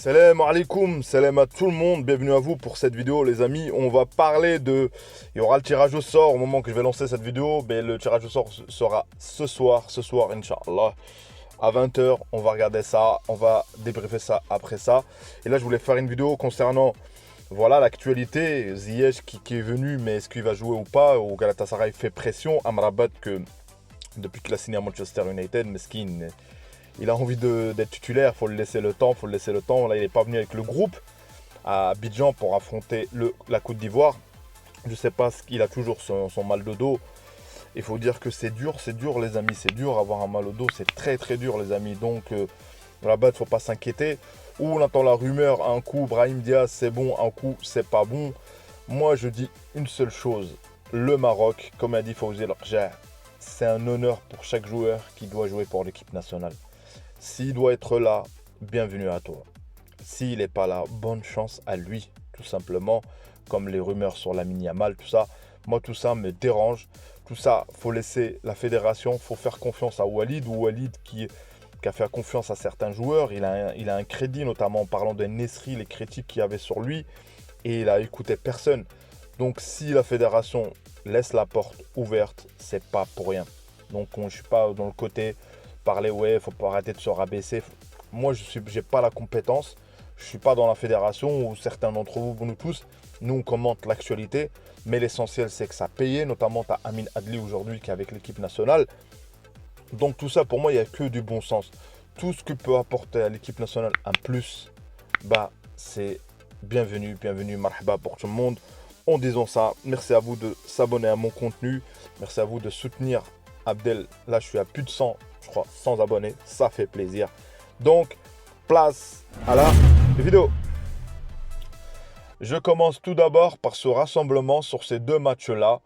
Salam alaikum, salam à tout le monde, bienvenue à vous pour cette vidéo les amis. On va parler de... Il y aura le tirage au sort au moment que je vais lancer cette vidéo, mais le tirage au sort sera ce soir, Inch'Allah, à 20h. On va regarder ça, on va débriefer ça après ça. Et là je voulais faire une vidéo concernant, voilà, l'actualité. Ziyech qui est venu, mais est-ce qu'il va jouer ou pas? Au Galatasaray fait pression, Amrabat que depuis qu'il a signé à Manchester United, Meskin... Il a envie d'être titulaire, il faut le laisser le temps, Là, il n'est pas venu avec le groupe à Abidjan pour affronter la Côte d'Ivoire. Je ne sais pas qu'il a toujours son mal de dos. Il faut dire que c'est dur les amis, c'est dur avoir un mal au dos, c'est très très dur les amis. Donc là-bas, il ne faut pas s'inquiéter. Ou on entend la rumeur, un coup Brahim Diaz c'est bon, un coup c'est pas bon. Moi je dis une seule chose, le Maroc, comme a dit Fawzi El Rja, c'est un honneur pour chaque joueur qui doit jouer pour l'équipe nationale. S'il doit être là, bienvenue à toi. S'il n'est pas là, bonne chance à lui, tout simplement. Comme les rumeurs sur Lamine Yamal, tout ça. Moi, tout ça me dérange. Tout ça, faut laisser la fédération, faut faire confiance à Walid. Ou Walid qui a fait confiance à certains joueurs. Il a un crédit, notamment en parlant de Nesri, les critiques qu'il y avait sur lui. Et il a écouté personne. Donc, si la fédération laisse la porte ouverte, c'est pas pour rien. Donc, je ne suis pas dans le côté... parler, ouais, faut pas arrêter de se rabaisser. Moi, j'ai pas la compétence. Je suis pas dans la fédération où certains d'entre vous, nous tous, nous on commente l'actualité. Mais l'essentiel, c'est que ça payait. Notamment, tu as Amin Adli aujourd'hui qui est avec l'équipe nationale. Donc tout ça, pour moi, il n'y a que du bon sens. Tout ce que peut apporter à l'équipe nationale un plus, bah, c'est bienvenu, marhaba pour tout le monde. En disant ça, merci à vous de s'abonner à mon contenu. Merci à vous de soutenir Abdel. Là, je suis à plus de 100, je crois, 100 abonnés. Ça fait plaisir. Donc, place à la vidéo. Je commence tout d'abord par ce rassemblement sur ces deux matchs-là,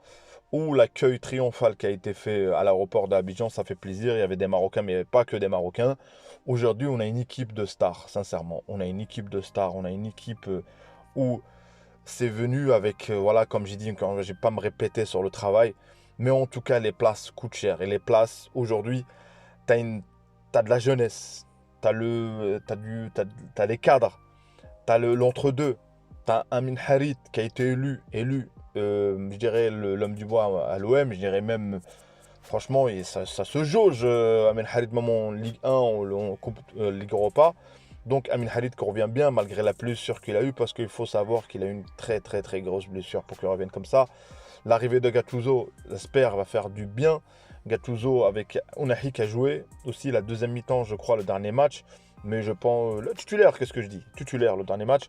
où l'accueil triomphal qui a été fait à l'aéroport d'Abidjan, ça fait plaisir. Il y avait des Marocains, mais il n'y avait pas que des Marocains. Aujourd'hui, on a une équipe de stars, sincèrement. On a une équipe de stars, on a une équipe où c'est venu avec, voilà, comme j'ai dit, je ne vais pas me répéter sur le travail, mais en tout cas, les places coûtent cher. Et les places, aujourd'hui, t'as de la jeunesse, t'as les cadres, t'as l'entre-deux, t'as Amin Harit qui a été élu, je dirais l'homme du bois à l'OM, je dirais même, franchement, et ça se jauge, Amin Harit, même en Ligue 1, en Coupe Ligue Europa. Donc Amin Harit qui revient bien malgré la blessure qu'il a eue, parce qu'il faut savoir qu'il a eu une très très très grosse blessure pour qu'il revienne comme ça. L'arrivée de Gattuso, j'espère, va faire du bien. Gattuso avec Ounahi qui a joué aussi la deuxième mi-temps, je crois, le dernier match. Mais je pense, le titulaire, qu'est-ce que je dis? Titulaire, le dernier match.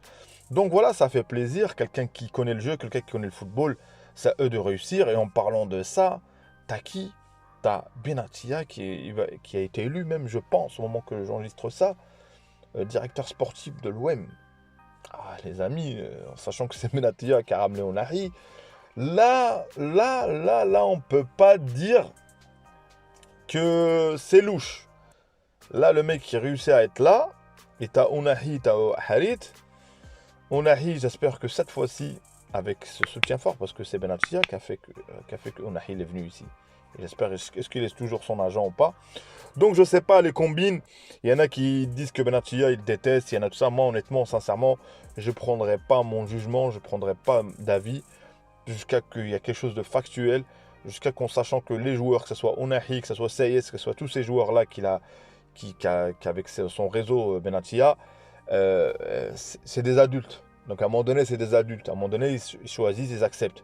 Donc voilà, ça fait plaisir. Quelqu'un qui connaît le jeu, quelqu'un qui connaît le football, c'est à eux de réussir. Et en parlant de ça, t'as qui? T'as Benatia qui a été élu même, je pense, au moment que j'enregistre ça, directeur sportif de l'OM. Ah, les amis, en sachant que c'est Benatia qui a ramené Ounahi, là, on peut pas dire que c'est louche. Là, le mec qui réussit à être là, et t'as Ounahi, t'as Harit. Ounahi, j'espère que cette fois-ci, avec ce soutien fort, parce que c'est Benatia qui a fait que Ounahi est venu ici. J'espère, est-ce qu'il est toujours son agent ou pas? Donc je sais pas, les combines, il y en a qui disent que Benatia, il déteste, il y en a tout ça. Moi, honnêtement, sincèrement, je prendrai pas mon jugement, je prendrai pas d'avis, jusqu'à qu'il y ait quelque chose de factuel, jusqu'à qu'en sachant que les joueurs, que ce soit Ounahi, que ce soit Seyes, que ce soit tous ces joueurs-là qu'avec son réseau Benatia, c'est des adultes. Donc à un moment donné, c'est des adultes. À un moment donné, ils choisissent, ils acceptent.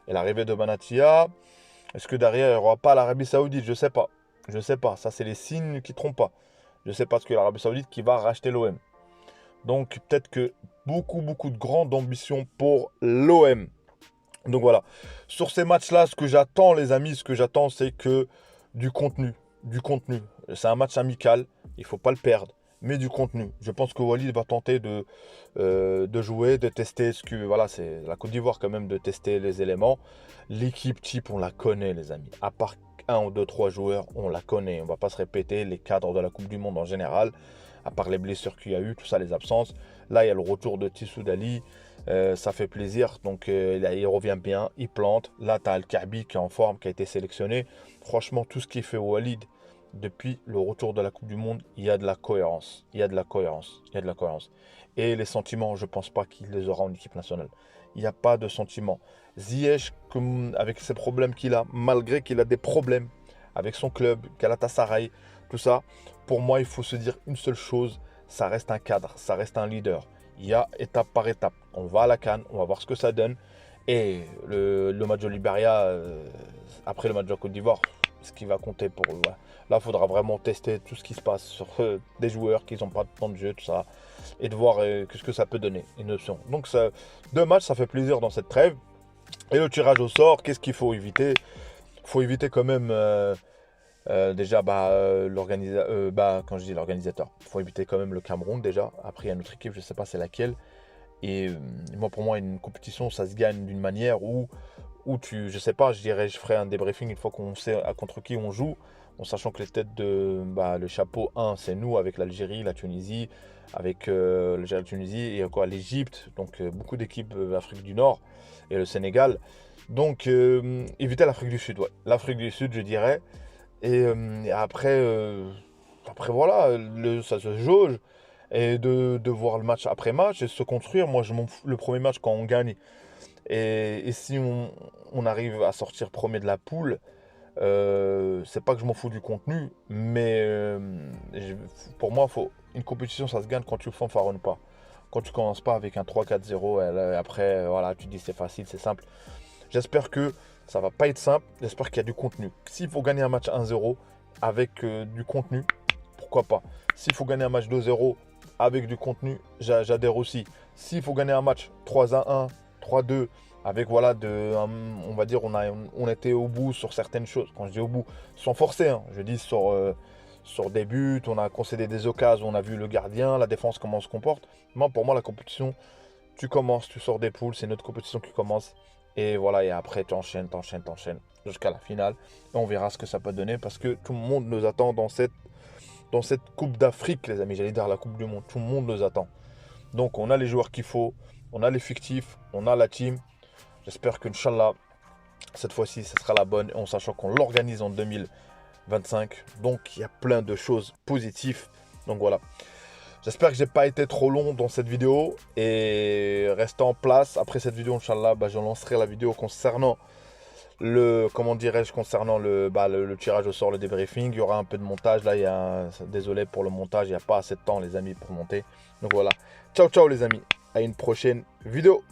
Et l'arrivée de Benatia, est-ce que derrière, il n'y aura pas l'Arabie Saoudite? Je sais pas. Je sais pas. Ça, c'est les signes qui ne trompent pas. Je sais pas ce que l'Arabie Saoudite qui va racheter l'OM. Donc peut-être que beaucoup de grandes ambitions pour l'OM. Donc voilà, sur ces matchs-là, ce que j'attends les amis, c'est que du contenu, C'est un match amical, il ne faut pas le perdre, mais du contenu. Je pense que Walid va tenter de jouer, de tester voilà, c'est la Côte d'Ivoire quand même, de tester les éléments. L'équipe type, on la connaît les amis, à part un ou deux, trois joueurs, on la connaît. On ne va pas se répéter, les cadres de la Coupe du Monde en général, à part les blessures qu'il y a eu, tout ça, les absences. Là, il y a le retour de Tissou Dali. Ça fait plaisir, donc il revient bien, il plante. Là, tu as Al-Kaabi qui est en forme, qui a été sélectionné. Franchement, tout ce qu'il fait au Walid, depuis le retour de la Coupe du Monde, il y a de la cohérence. Il y a de la cohérence. Il y a de la cohérence. Et les sentiments, je ne pense pas qu'il les aura en équipe nationale. Il n'y a pas de sentiments. Ziyech, avec ses problèmes qu'il a, malgré qu'il a des problèmes avec son club, Galatasaray, tout ça, pour moi, il faut se dire une seule chose, ça reste un cadre, ça reste un leader. Il y a étape par étape. On va à la CAN, on va voir ce que ça donne. Et le match de Libéria, après le match de la Côte d'Ivoire, ce qui va compter pour eux. Voilà. Là, il faudra vraiment tester tout ce qui se passe sur des joueurs qui n'ont pas de temps de jeu, tout ça, et de voir ce que ça peut donner, une option. Donc, deux matchs, ça fait plaisir dans cette trêve. Et le tirage au sort, qu'est-ce qu'il faut éviter? Il faut éviter quand même, déjà, quand je dis l'organisateur, il faut éviter quand même le Cameroun déjà. Après, il y a une autre équipe, je ne sais pas c'est laquelle. Et moi, pour moi, une compétition, ça se gagne d'une manière où je sais pas, je ferai un débriefing une fois qu'on sait contre qui on joue, en sachant que les têtes le chapeau 1, c'est nous avec l'Algérie, la Tunisie, avec l'Algérie, la Tunisie et quoi, l'Égypte, donc beaucoup d'équipes d'Afrique du Nord et le Sénégal. Donc, éviter l'Afrique du Sud, ouais. L'Afrique du Sud, je dirais. Et après voilà, ça se jauge. Et de voir le match après match et se construire. Moi, je m'en fous. Le premier match, quand on gagne, et si on arrive à sortir premier de la poule, c'est pas que je m'en fous du contenu, mais pour moi, une compétition, ça se gagne quand tu fanfaronnes pas. Quand tu commences pas avec un 3-4-0, et après, voilà, tu te dis c'est facile, c'est simple. J'espère que ça va pas être simple. J'espère qu'il y a du contenu. S'il faut gagner un match 1-0 avec du contenu, pourquoi pas. S'il faut gagner un match 2-0 avec du contenu, j'adhère aussi. S'il faut gagner un match 3-1, 3-2, avec voilà, on va dire, on était au bout sur certaines choses. Quand je dis au bout, sans forcer, hein, je dis sur des buts, on a concédé des occasions, on a vu le gardien, la défense comment on se comporte. Moi, pour moi, la compétition, tu commences, tu sors des poules, c'est notre compétition qui commence. Et voilà, et après, tu enchaînes jusqu'à la finale. Et on verra ce que ça peut donner parce que tout le monde nous attend dans cette Coupe d'Afrique, les amis. J'allais dire la Coupe du Monde. Tout le monde nous attend. Donc, on a les joueurs qu'il faut, on a l'effectif, on a la team. J'espère qu'Inch'Allah, cette fois-ci, ce sera la bonne, en sachant qu'on l'organise en 2025. Donc, il y a plein de choses positives. Donc, voilà. J'espère que j'ai pas été trop long dans cette vidéo. Et restez en place. Après cette vidéo, Inch'Allah, je lancerai la vidéo concernant le tirage au sort, le débriefing. Il y aura un peu de montage. Là, désolé pour le montage, il n'y a pas assez de temps, les amis, pour monter. Donc, voilà. Ciao, ciao, les amis. À une prochaine vidéo.